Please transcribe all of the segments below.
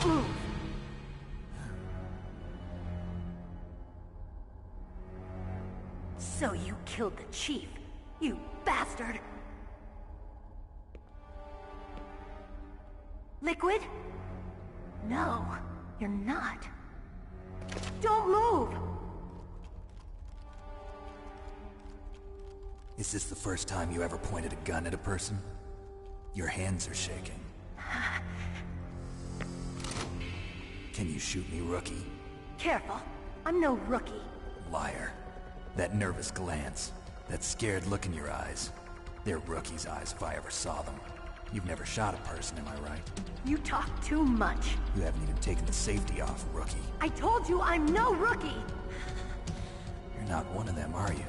Don't move! So you killed the chief, you bastard! Liquid? No, you're not. Don't move! Is this the first time you ever pointed a gun at a person? Your hands are shaking. Can you shoot me, rookie? Careful, I'm no rookie. Liar. That nervous glance, that scared look in your eyes. They're rookie's eyes if I ever saw them. You've never shot a person, am I right? You talk too much. You haven't even taken the safety off, rookie. I told you I'm no rookie! You're not one of them, are you?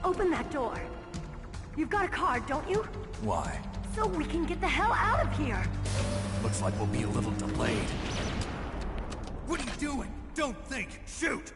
Open that door. You've got a card, don't you? Why? So we can get the hell out of here! Looks like we'll be a little delayed. What are you doing? Don't think! Shoot!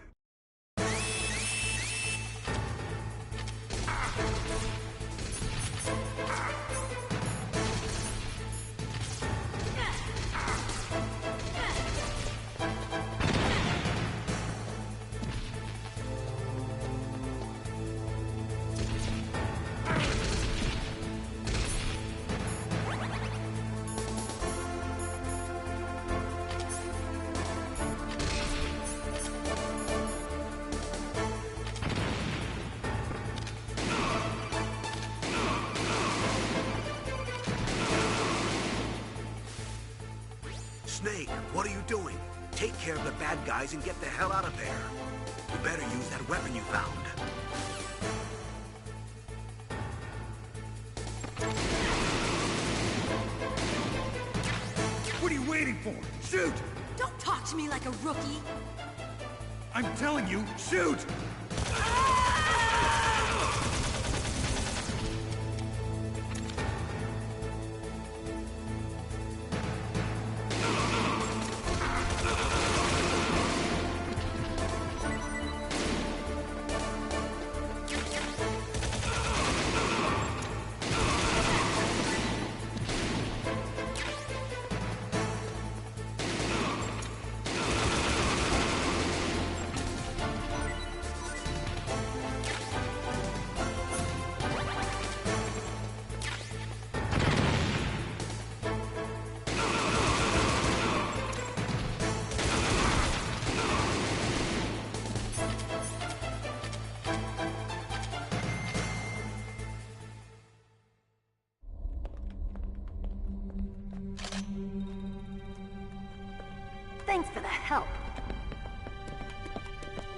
Snake, what are you doing? Take care of the bad guys and get the hell out of there. You better use that weapon you found. What are you waiting for? Shoot! Don't talk to me like a rookie! I'm telling you, shoot! Thanks for the help.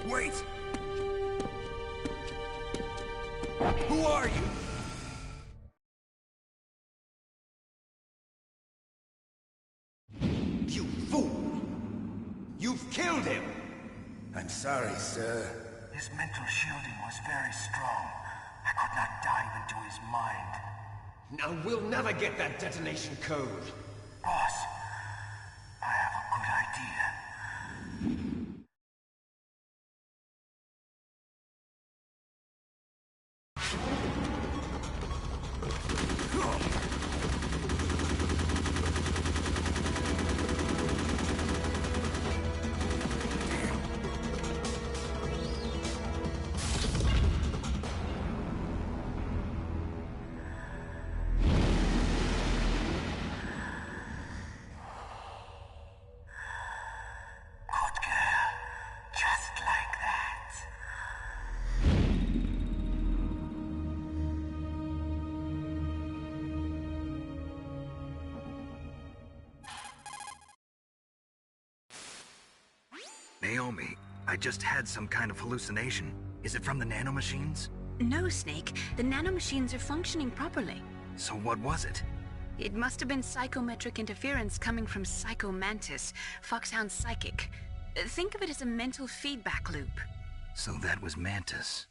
Wait! Who are you? You fool! You've killed him! I'm sorry, sir. His mental shielding was very strong. I could not dive into his mind. Now we'll never get that detonation code. Boss, I have a good idea. Good girl. Just like that. Naomi, I just had some kind of hallucination. Is it from the nanomachines? No, Snake. The nanomachines are functioning properly. So what was it? It must have been psychometric interference coming from Psycho Mantis, Foxhound's psychic. Think of it as a mental feedback loop. So that was Mantis.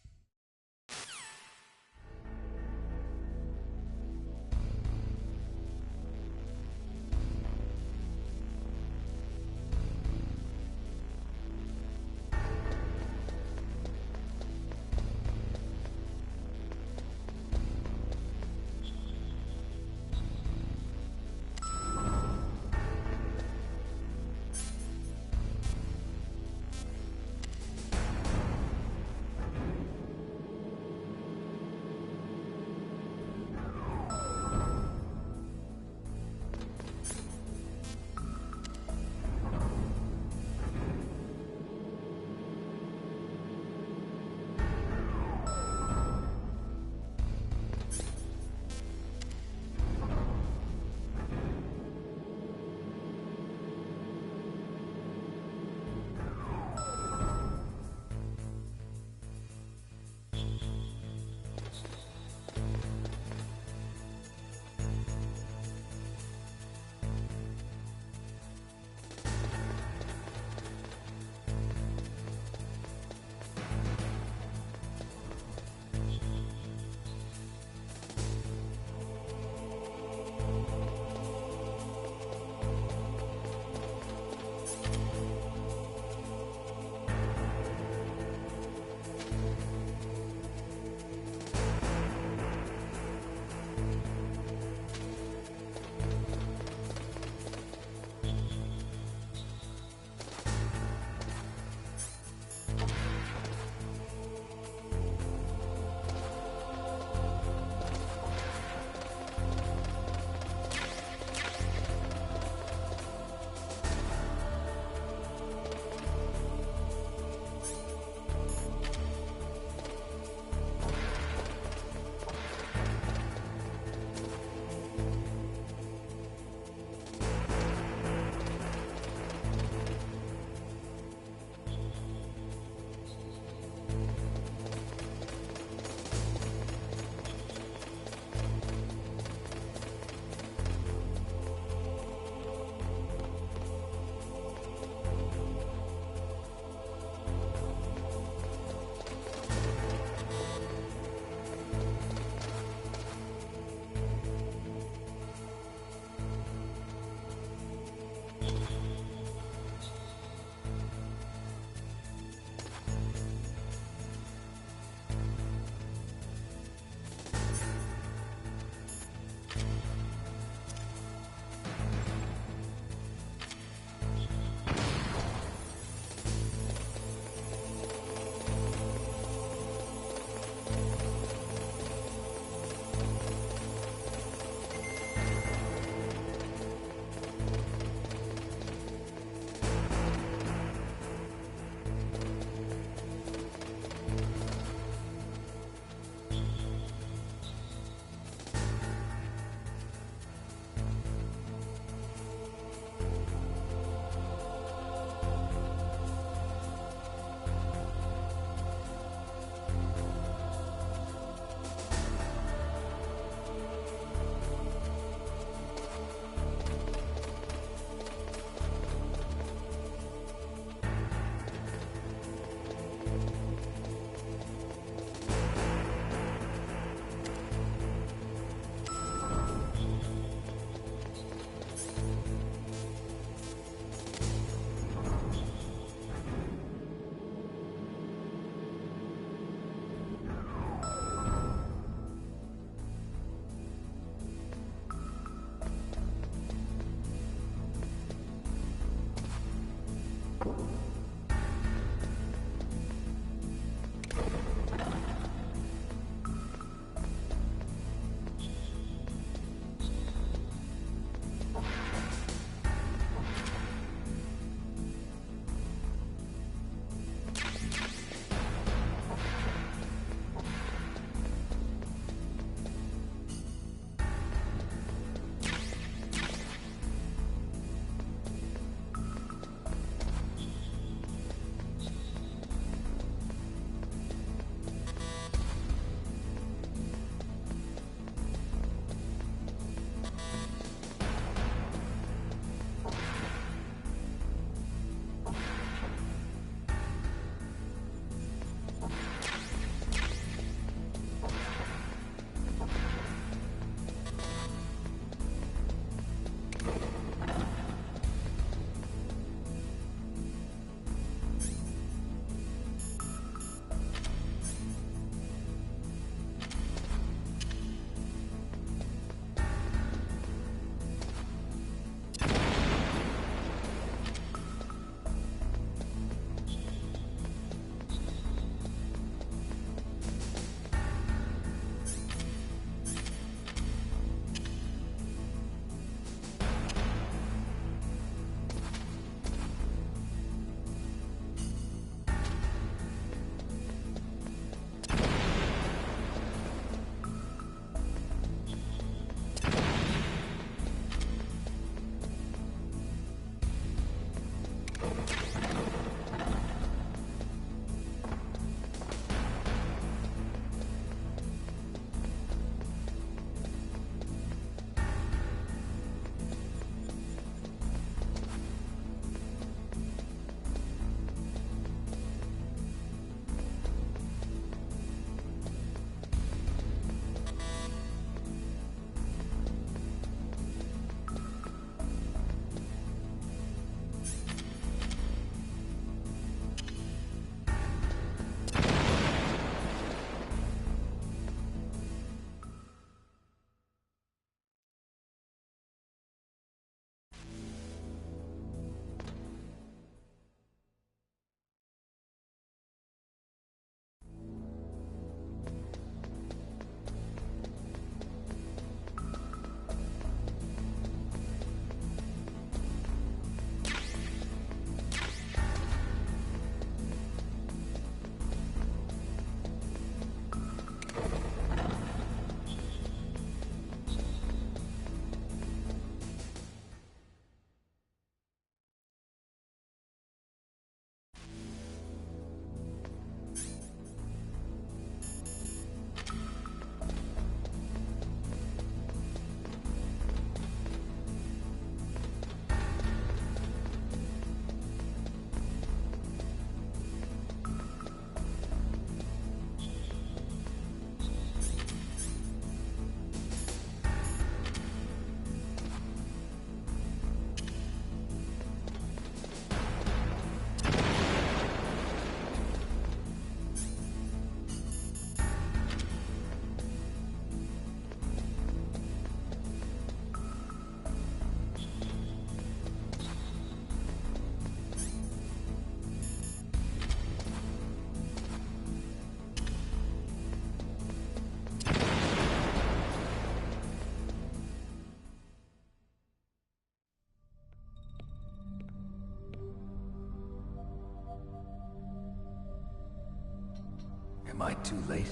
Am I too late?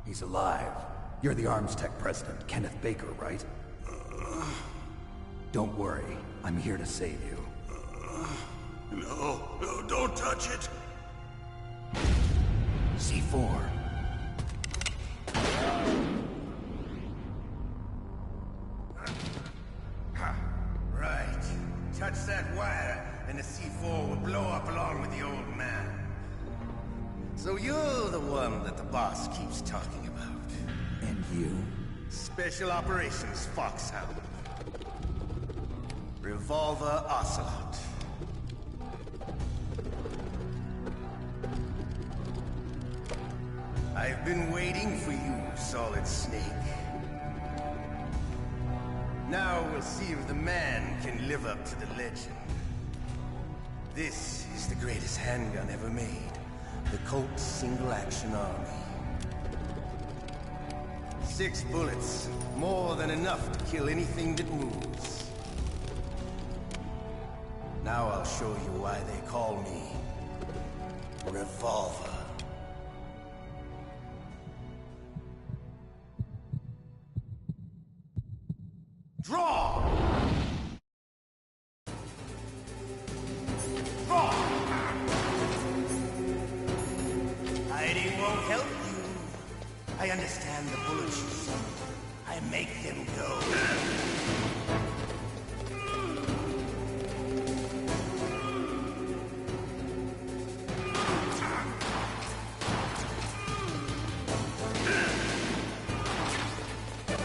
He's alive. You're the Arms Tech president, Kenneth Baker, right? Don't worry. I'm here to save you. No, don't touch it! C4. Right. Touch that wire, and the C4 will blow up along with the old man. So you're the one that the boss keeps talking about. And you? Special Operations Foxhound. Revolver Ocelot. I've been waiting for you, Solid Snake. Now we'll see if the man can live up to the legend. This is the greatest handgun ever made. The Colt Single Action Army. 6 bullets, more than enough to kill anything that moves. Now I'll show you why they call me Revolver. Draw! Draw! Hiding won't help you. I understand the bullets you see. I make them go.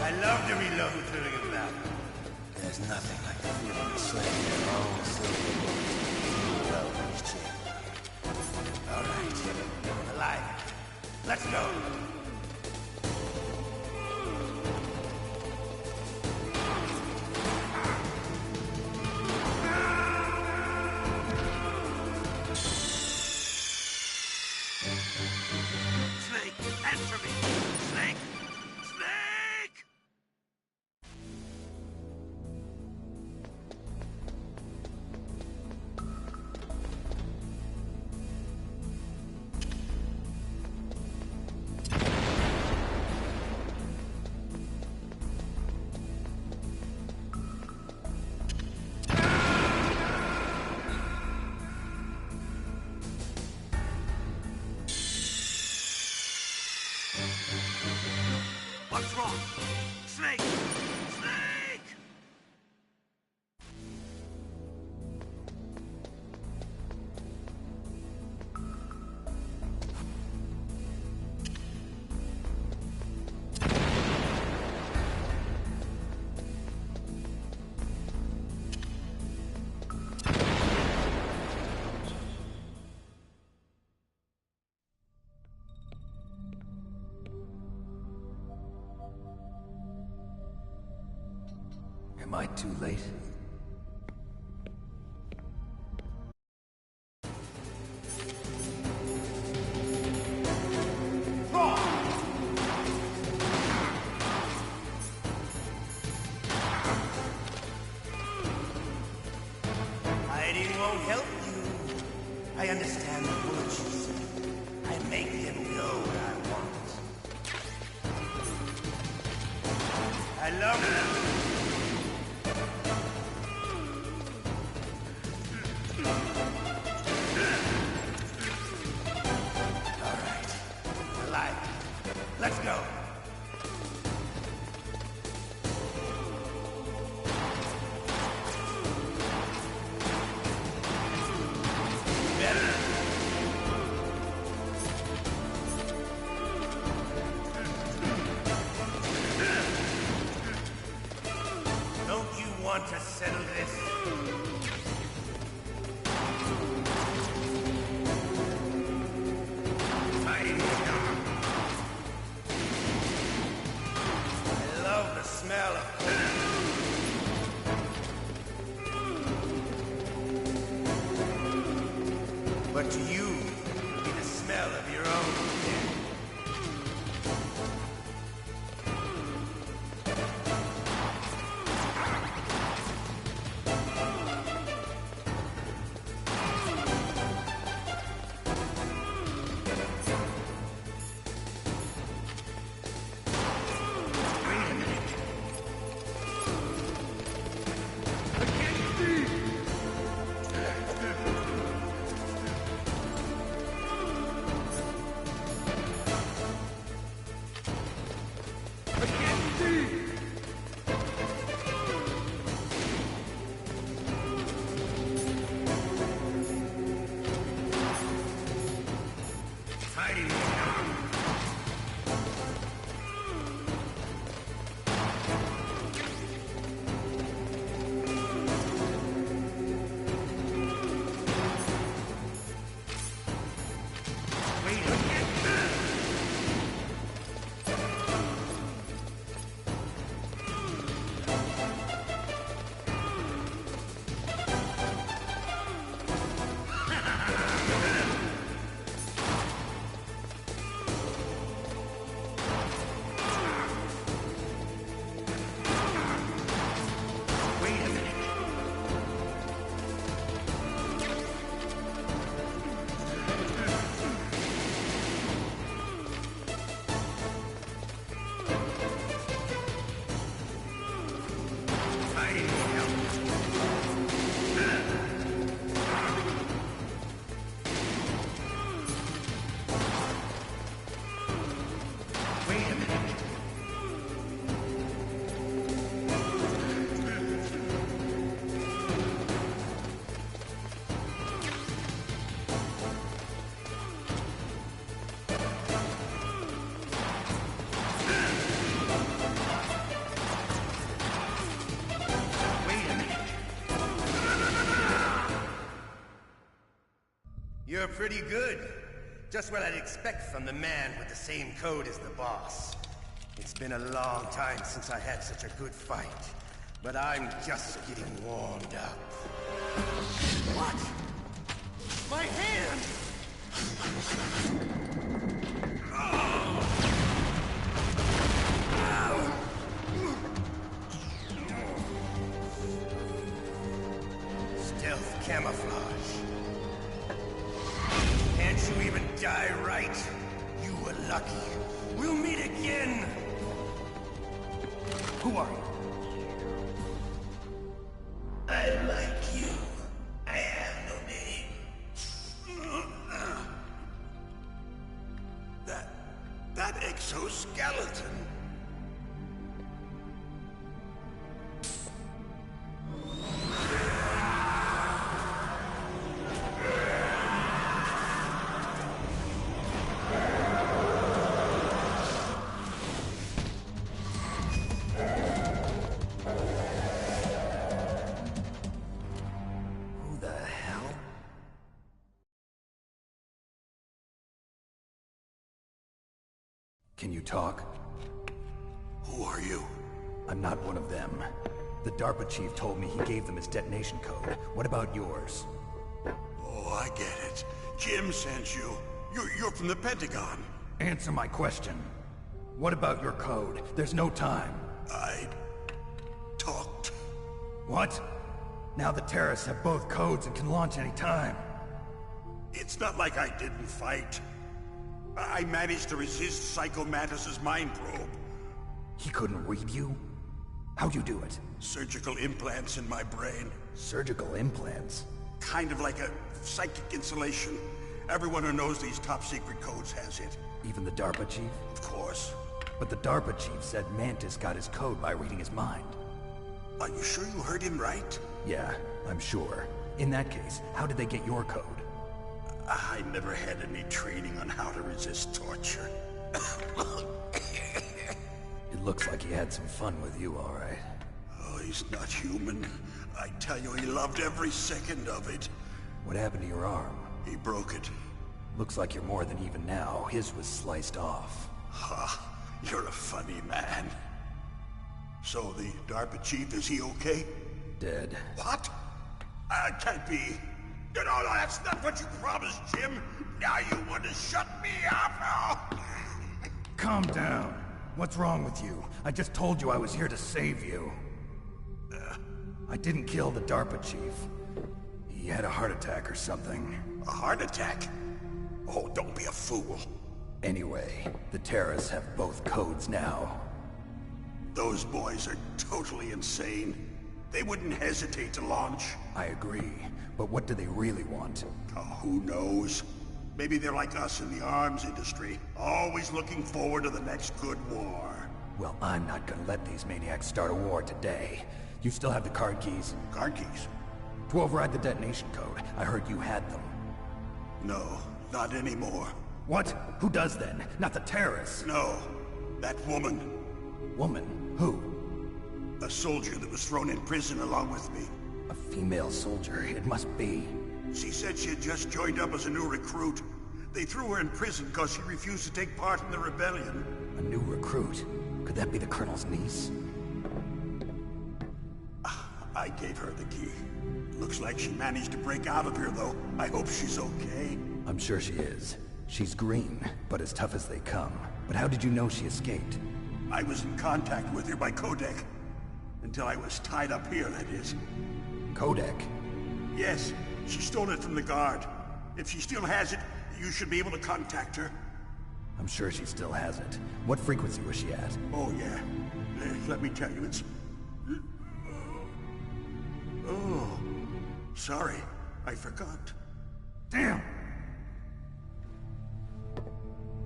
I love to reload during a battle. There's nothing like the feeling of slaying your own silver bullet. Well, he's chill. All right, alive. Let's go. Snake, answer me! Snake! Snake! What's wrong? Snake! Snake! Am I too late? Hiding won't help you. I understand the bullets you see. I make them go where I want. I love them. All right. Alive. Let's go. Better. Don't you want to settle this? Fighting dog. I love the smell of but to you, it'll be the smell of your own death. You're pretty good. Just what I'd expect from the man with the same code as the boss. It's been a long time since I had such a good fight, but I'm just getting warmed up. What? My hand! Stealth camouflage. Can't you even die right? You were lucky. We'll meet again! Who are you? I like you. I have no name. That exoskeleton. Can you talk? Who are you? I'm not one of them. The DARPA chief told me he gave them his detonation code. What about yours? Oh, I get it. Jim sent you. You're from the Pentagon. Answer my question. What about your code? There's no time. I talked. What? Now the terrorists have both codes and can launch any time. It's not like I didn't fight. I managed to resist Psycho Mantis's mind probe. He couldn't read you? How'd you do it? Surgical implants in my brain. Surgical implants? Kind of like a psychic insulation. Everyone who knows these top-secret codes has it. Even the DARPA chief? Of course. But the DARPA chief said Mantis got his code by reading his mind. Are you sure you heard him right? Yeah, I'm sure. In that case, how did they get your code? I never had any training on how to resist torture. It looks like he had some fun with you, all right. Oh, he's not human. I tell you, he loved every second of it. What happened to your arm? He broke it. Looks like you're more than even now. His was sliced off. Ha, you're a funny man. So the DARPA chief, is he okay? Dead. What? Can't be. No, that's not what you promised, Jim. Now you want to shut me up? Calm down. What's wrong with you? I just told you I was here to save you. I didn't kill the DARPA chief. He had a heart attack or something. A heart attack? Oh, don't be a fool. Anyway, the terrorists have both codes now. Those boys are totally insane. They wouldn't hesitate to launch. I agree, but what do they really want? Oh, who knows? Maybe they're like us in the arms industry, always looking forward to the next good war. Well, I'm not gonna let these maniacs start a war today. You still have the card keys? Card keys? To override the detonation code. I heard you had them. No, not anymore. What? Who does then? Not the terrorists. No, that woman. Woman? Who? A soldier that was thrown in prison along with me. A female soldier, it must be. She said she had just joined up as a new recruit. They threw her in prison because she refused to take part in the rebellion. A new recruit? Could that be the Colonel's niece? I gave her the key. Looks like she managed to break out of here, though. I hope she's okay. I'm sure she is. She's green, but as tough as they come. But how did you know she escaped? I was in contact with her by codec. Until I was tied up here, that is. Codec? Yes, she stole it from the guard. If she still has it, you should be able to contact her. I'm sure she still has it. What frequency was she at? Oh, yeah. Let me tell you, it's... Oh, sorry. I forgot. Damn!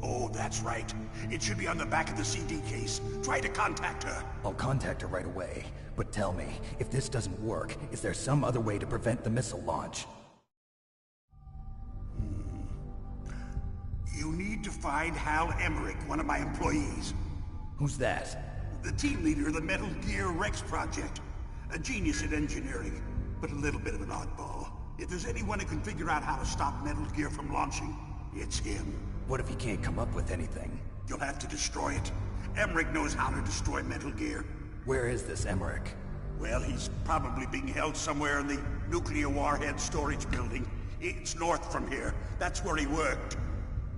Oh, that's right. It should be on the back of the CD case. Try to contact her. I'll contact her right away. But tell me, if this doesn't work, is there some other way to prevent the missile launch? You need to find Hal Emmerich, one of my employees. Who's that? The team leader of the Metal Gear Rex project. A genius at engineering, but a little bit of an oddball. If there's anyone who can figure out how to stop Metal Gear from launching, it's him. What if he can't come up with anything? You'll have to destroy it. Emmerich knows how to destroy Metal Gear. Where is this Emmerich? Well, he's probably being held somewhere in the nuclear warhead storage building. It's north from here. That's where he worked.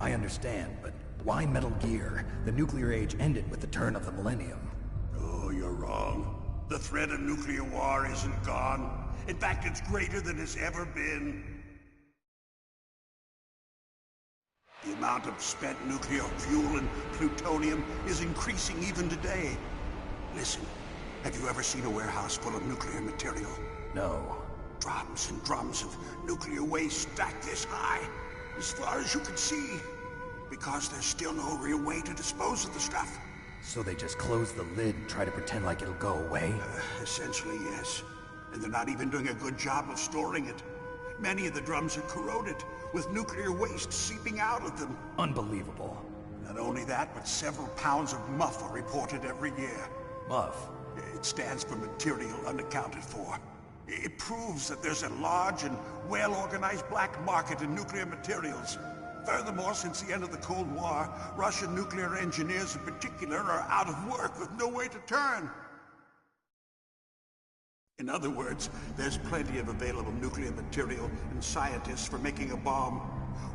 I understand, but why Metal Gear? The nuclear age ended with the turn of the millennium. Oh, you're wrong. The threat of nuclear war isn't gone. In fact, it's greater than it's ever been. The amount of spent nuclear fuel and plutonium is increasing even today. Listen, have you ever seen a warehouse full of nuclear material? No. Drums and drums of nuclear waste stacked this high, as far as you can see. Because there's still no real way to dispose of the stuff. So they just close the lid and try to pretend like it'll go away? Essentially, yes. And they're not even doing a good job of storing it. Many of the drums are corroded, with nuclear waste seeping out of them. Unbelievable. Not only that, but several pounds of MUF are reported every year. MUF? It stands for material unaccounted for. It proves that there's a large and well-organized black market in nuclear materials. Furthermore, since the end of the Cold War, Russian nuclear engineers in particular are out of work with no way to turn. In other words, there's plenty of available nuclear material and scientists for making a bomb.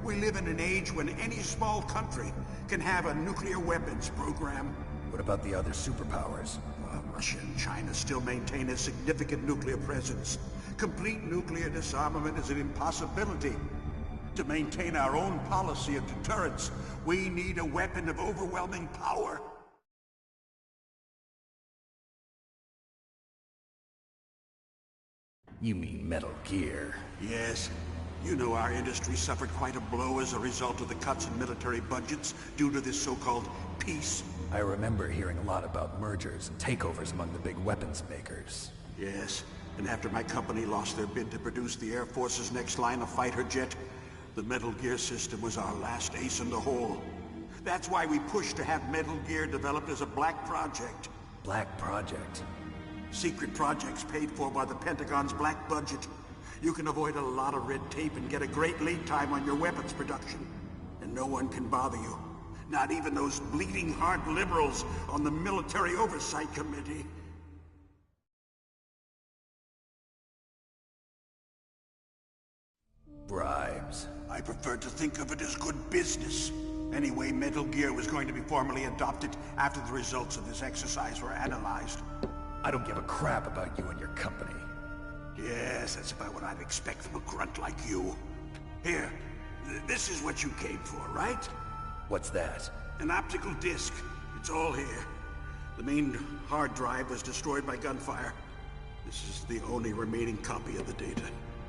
We live in an age when any small country can have a nuclear weapons program. What about the other superpowers? Russia and China still maintain a significant nuclear presence. Complete nuclear disarmament is an impossibility. To maintain our own policy of deterrence, we need a weapon of overwhelming power. You mean Metal Gear? Yes. You know our industry suffered quite a blow as a result of the cuts in military budgets due to this so-called peace. I remember hearing a lot about mergers and takeovers among the big weapons makers. Yes, and after my company lost their bid to produce the Air Force's next line of fighter jet, the Metal Gear system was our last ace in the hole. That's why we pushed to have Metal Gear developed as a black project. Black Project? Secret projects paid for by the Pentagon's black budget. You can avoid a lot of red tape and get a great lead time on your weapons production. And no one can bother you. Not even those bleeding heart liberals on the Military Oversight Committee. Bribes. I prefer to think of it as good business. Anyway, Metal Gear was going to be formally adopted after the results of this exercise were analyzed. I don't give a crap about you and your company. Yes, that's about what I'd expect from a grunt like you. Here, this is what you came for, right? What's that? An optical disc. It's all here. The main hard drive was destroyed by gunfire. This is the only remaining copy of the data.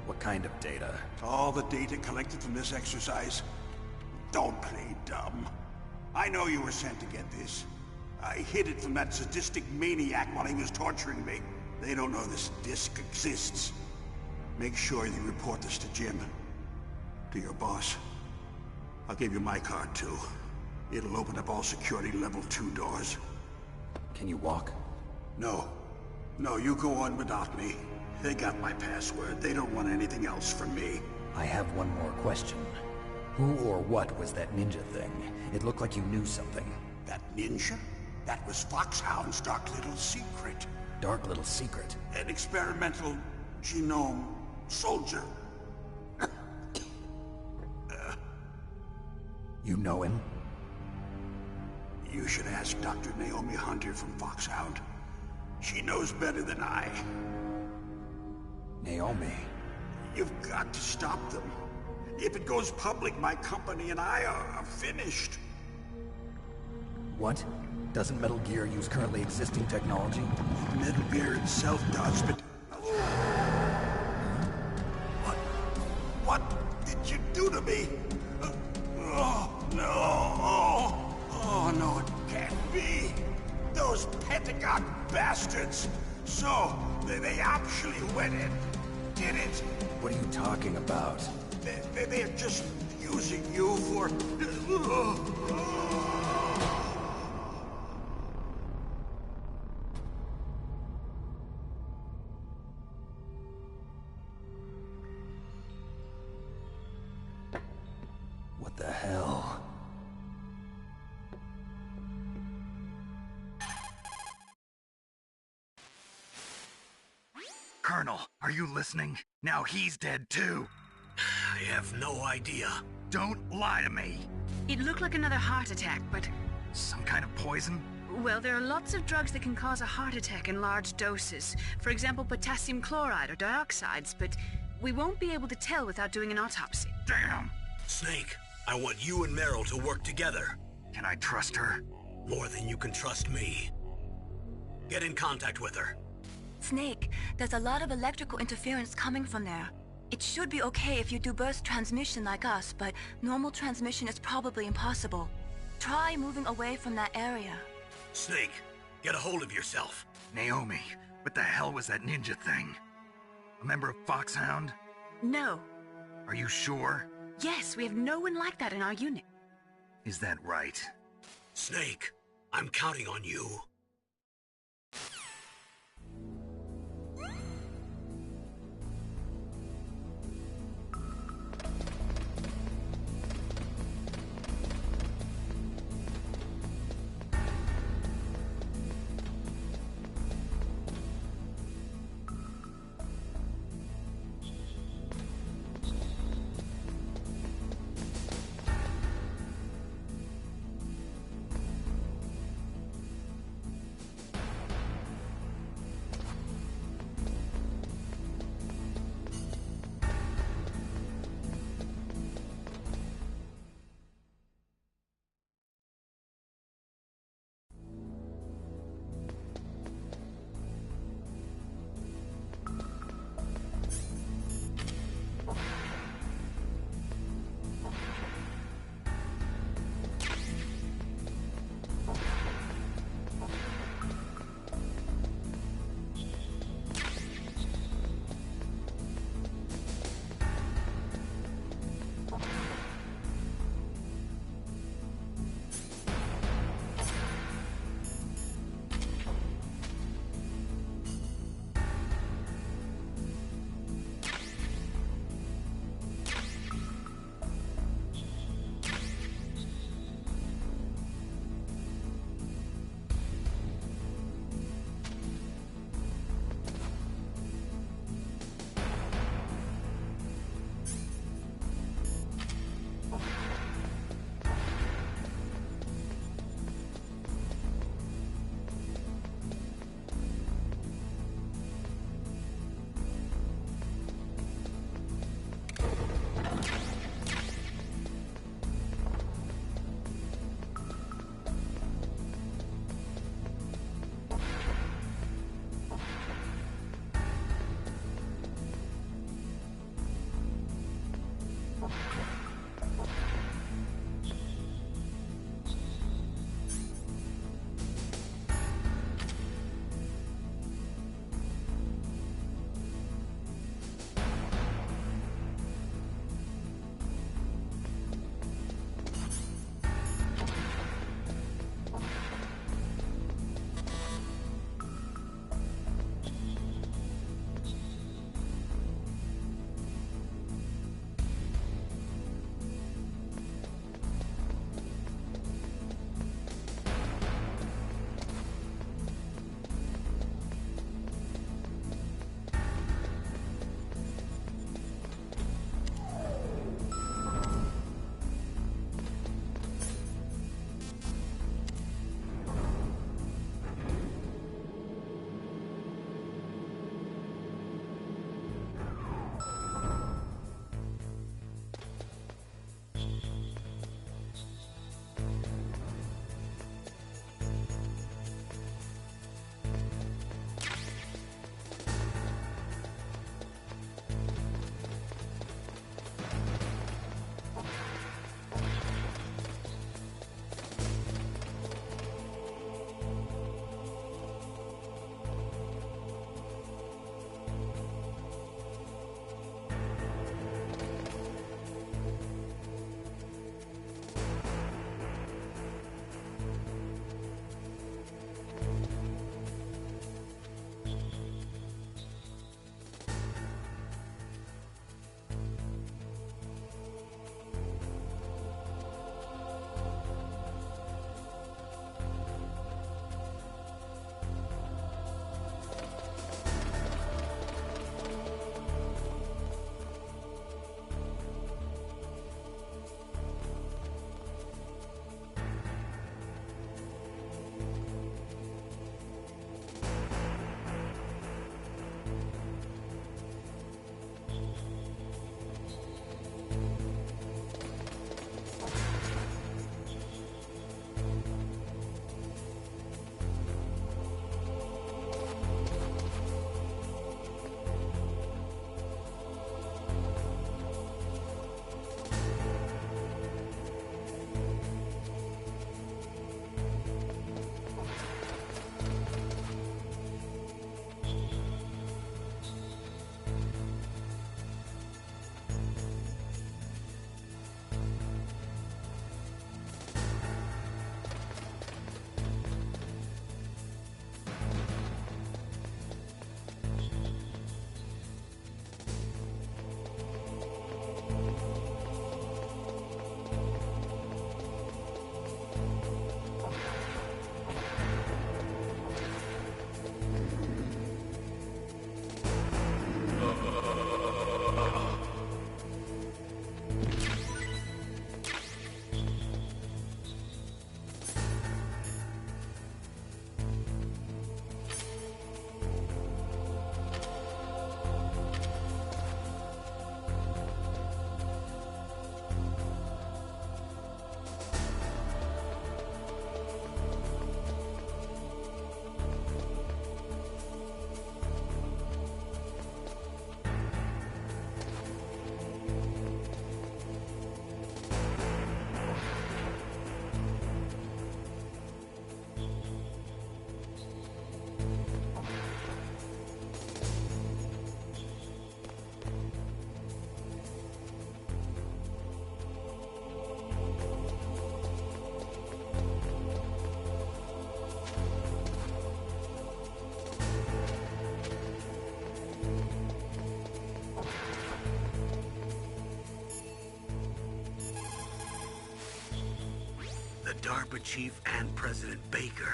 What kind of data? All the data collected from this exercise. Don't play dumb. I know you were sent to get this. I hid it from that sadistic maniac while he was torturing me. They don't know this disc exists. Make sure you report this to Jim. To your boss. I'll give you my card, too. It'll open up all security level 2 doors. Can you walk? No. No, you go on without me. They got my password. They don't want anything else from me. I have one more question. Who or what was that ninja thing? It looked like you knew something. That ninja? That was Foxhound's dark little secret. Dark little secret? An experimental genome soldier. You know him? You should ask Dr. Naomi Hunter from Foxhound. She knows better than I. Naomi? You've got to stop them. If it goes public, my company and I are finished. What? Doesn't Metal Gear use currently existing technology? Metal Gear itself does, but... What did you do to me? Oh, no. Oh, no, it can't be. Those Pentagon bastards. So, they actually went and did it. What are you talking about? They're just using you for... What the hell? Colonel, are you listening? Now he's dead too. I have no idea. Don't lie to me. It looked like another heart attack, but... Some kind of poison? Well, there are lots of drugs that can cause a heart attack in large doses. For example, potassium chloride or dioxides, but we won't be able to tell without doing an autopsy. Damn! Snake, I want you and Meryl to work together. Can I trust her? More than you can trust me. Get in contact with her. Snake, there's a lot of electrical interference coming from there. It should be okay if you do burst transmission like us, but normal transmission is probably impossible. Try moving away from that area. Snake, get a hold of yourself. Naomi, what the hell was that ninja thing? A member of Foxhound? No. Are you sure? Yes, we have no one like that in our unit. Is that right? Snake, I'm counting on you. The DARPA chief and President Baker.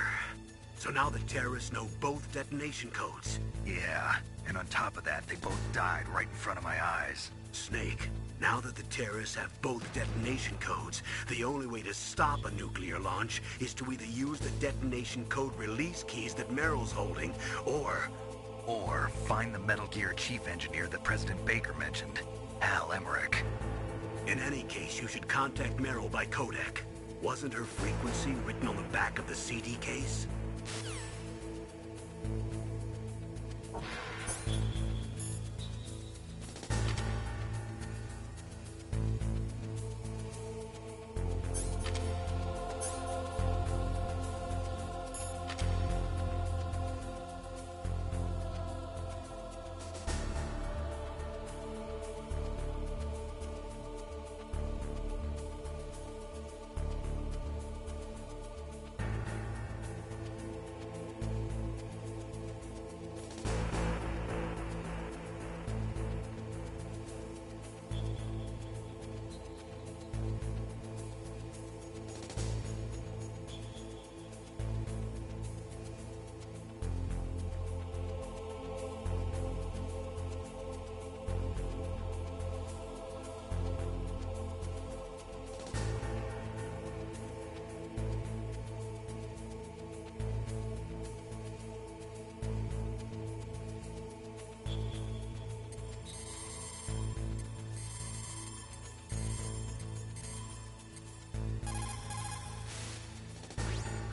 So now the terrorists know both detonation codes. Yeah, and on top of that, they both died right in front of my eyes. Snake, now that the terrorists have both detonation codes, the only way to stop a nuclear launch is to either use the detonation code release keys that Meryl's holding, or find the Metal Gear chief engineer that President Baker mentioned, Hal Emmerich. In any case, you should contact Meryl by codec. Wasn't her frequency written on the back of the CD case?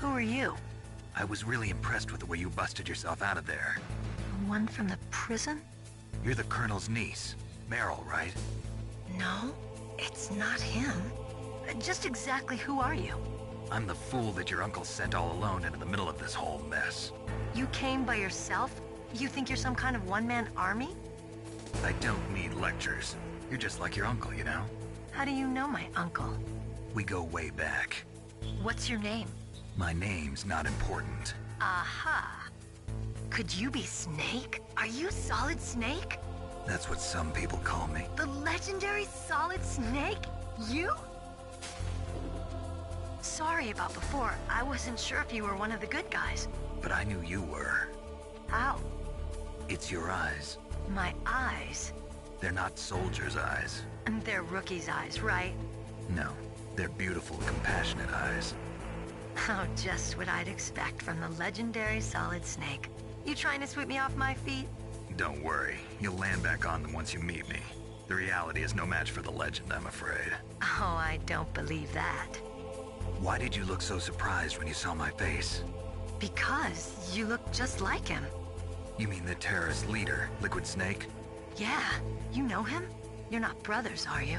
Who are you? I was really impressed with the way you busted yourself out of there. The one from the prison? You're the Colonel's niece, Meryl, right? No, it's not him. Just exactly who are you? I'm the fool that your uncle sent all alone into the middle of this whole mess. You came by yourself? You think you're some kind of one-man army? I don't need lectures. You're just like your uncle, you know? How do you know my uncle? We go way back. What's your name? My name's not important. Aha. Could you be Snake? Are you Solid Snake? That's what some people call me. The legendary Solid Snake? You? Sorry about before. I wasn't sure if you were one of the good guys. But I knew you were. How? It's your eyes. My eyes? They're not soldiers' eyes. And they're rookies' eyes, right? No, they're beautiful, compassionate eyes. Oh, just what I'd expect from the legendary Solid Snake. You trying to sweep me off my feet? Don't worry, you'll land back on them once you meet me. The reality is no match for the legend, I'm afraid. Oh, I don't believe that. Why did you look so surprised when you saw my face? Because you look just like him. You mean the terrorist leader, Liquid Snake? Yeah, you know him? You're not brothers, are you?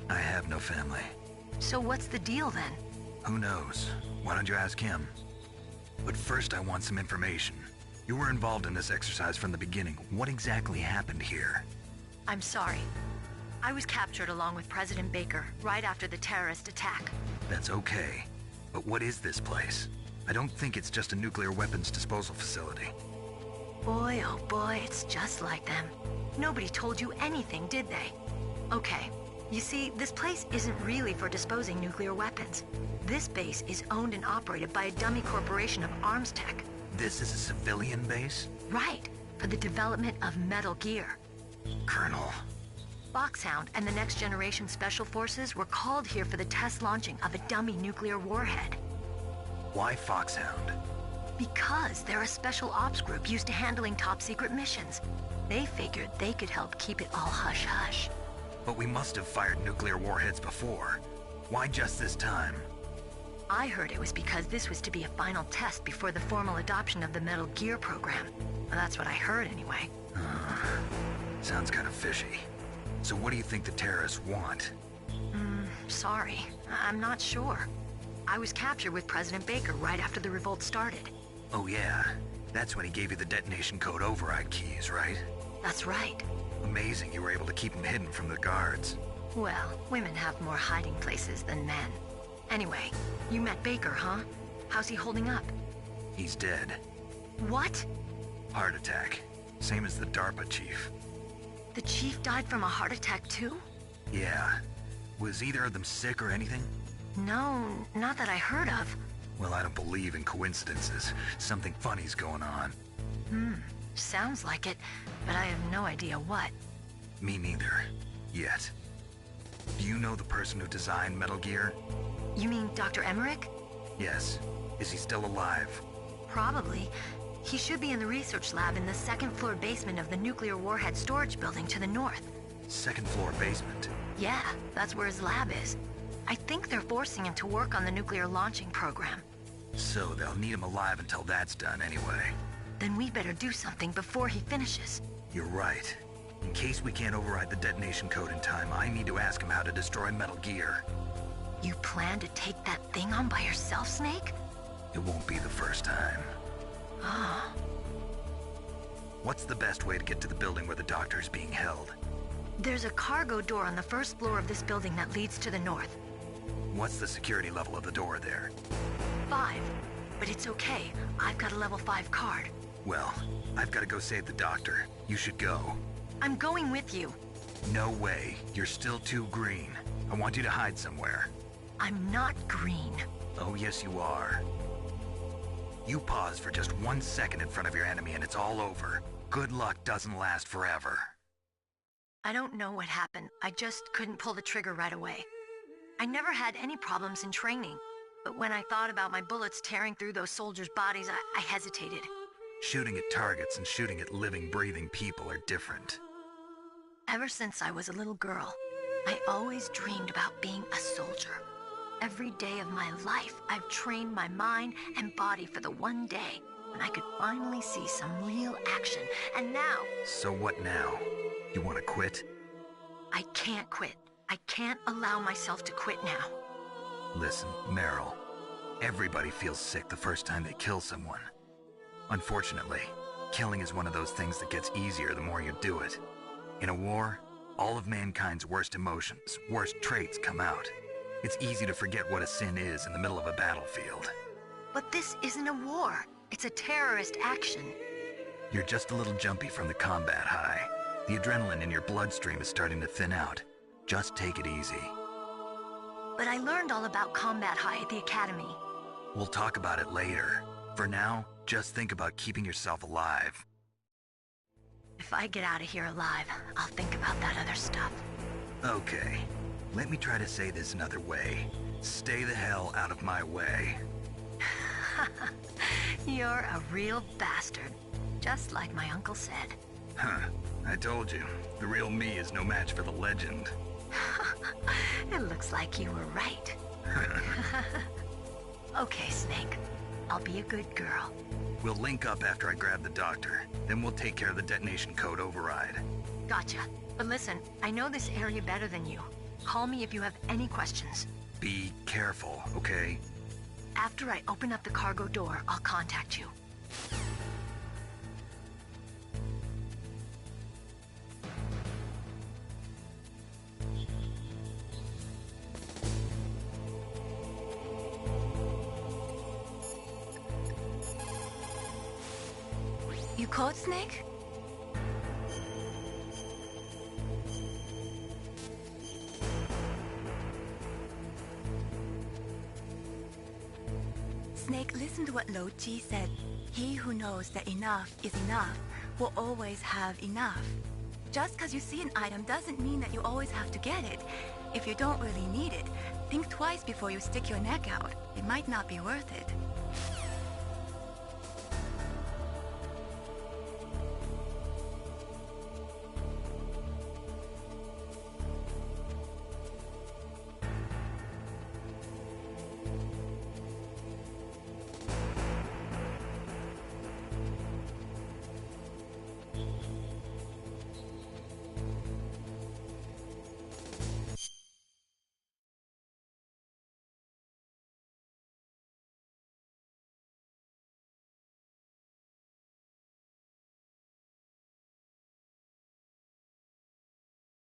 I have no family. So what's the deal then? Who knows? Why don't you ask him? But first I want some information. You were involved in this exercise from the beginning. What exactly happened here? I'm sorry. I was captured along with President Baker right after the terrorist attack. That's okay. But what is this place? I don't think it's just a nuclear weapons disposal facility. Boy, oh boy, it's just like them. Nobody told you anything, did they? Okay, you see, this place isn't really for disposing nuclear weapons. This base is owned and operated by a dummy corporation of arms tech. This is a civilian base? Right, for the development of Metal Gear. Colonel. Foxhound and the Next Generation Special Forces were called here for the test launching of a dummy nuclear warhead. Why Foxhound? Because they're a special ops group used to handling top-secret missions. They figured they could help keep it all hush-hush. But we must have fired nuclear warheads before. Why just this time? I heard it was because this was to be a final test before the formal adoption of the Metal Gear program. Well, that's what I heard anyway. Sounds kind of fishy. So what do you think the terrorists want? Sorry, I'm not sure. I was captured with President Baker right after the revolt started. Oh yeah, that's when he gave you the detonation code override keys, right? That's right. Amazing you were able to keep them hidden from the guards. Well, women have more hiding places than men. Anyway, you met Baker, huh? How's he holding up? He's dead. What? Heart attack. Same as the DARPA chief. The chief died from a heart attack too? Yeah. Was either of them sick or anything? No, not that I heard of. Well, I don't believe in coincidences. Something funny's going on. Sounds like it, but I have no idea what. Me neither. Yet. Do you know the person who designed Metal Gear? You mean Dr. Emmerich? Yes. Is he still alive? Probably. He should be in the research lab in the second-floor basement of the nuclear warhead storage building to the north. Second-floor basement? Yeah, that's where his lab is. I think they're forcing him to work on the nuclear launching program. So they'll need him alive until that's done anyway. Then we better do something before he finishes. You're right. In case we can't override the detonation code in time, I need to ask him how to destroy Metal Gear. You plan to take that thing on by yourself, Snake? It won't be the first time. Ah. What's the best way to get to the building where the doctor is being held? There's a cargo door on the first floor of this building that leads to the north. What's the security level of the door there? 5. But it's okay. I've got a level 5 card. Well, I've got to go save the doctor. You should go. I'm going with you. No way. You're still too green. I want you to hide somewhere. I'm not green. Oh, yes, you are. You pause for just 1 second in front of your enemy and it's all over. Good luck doesn't last forever. I don't know what happened. I just couldn't pull the trigger right away. I never had any problems in training, but when I thought about my bullets tearing through those soldiers' bodies, I hesitated. Shooting at targets and shooting at living, breathing people are different. Ever since I was a little girl, I always dreamed about being a soldier. Every day of my life, I've trained my mind and body for the one day when I could finally see some real action, and now... So what now? You want to quit? I can't quit. I can't allow myself to quit now. Listen, Meryl. Everybody feels sick the first time they kill someone. Unfortunately, killing is one of those things that gets easier the more you do it. In a war, all of mankind's worst emotions, worst traits come out. It's easy to forget what a sin is in the middle of a battlefield. But this isn't a war. It's a terrorist action. You're just a little jumpy from the combat high. The adrenaline in your bloodstream is starting to thin out. Just take it easy. But I learned all about combat high at the academy. We'll talk about it later. For now, just think about keeping yourself alive. If I get out of here alive, I'll think about that other stuff. Okay. Let me try to say this another way. Stay the hell out of my way. You're a real bastard. Just like my uncle said. Huh. I told you. The real me is no match for the legend. It looks like you were right. Okay, Snake. I'll be a good girl. We'll link up after I grab the doctor. Then we'll take care of the detonation code override. Gotcha. But listen, I know this area better than you. Call me if you have any questions. Be careful, okay? After I open up the cargo door, I'll contact you. You caught Snake? Snake, listen to what Lo Ji said. He who knows that enough is enough will always have enough. Just because you see an item doesn't mean that you always have to get it. If you don't really need it, think twice before you stick your neck out. It might not be worth it.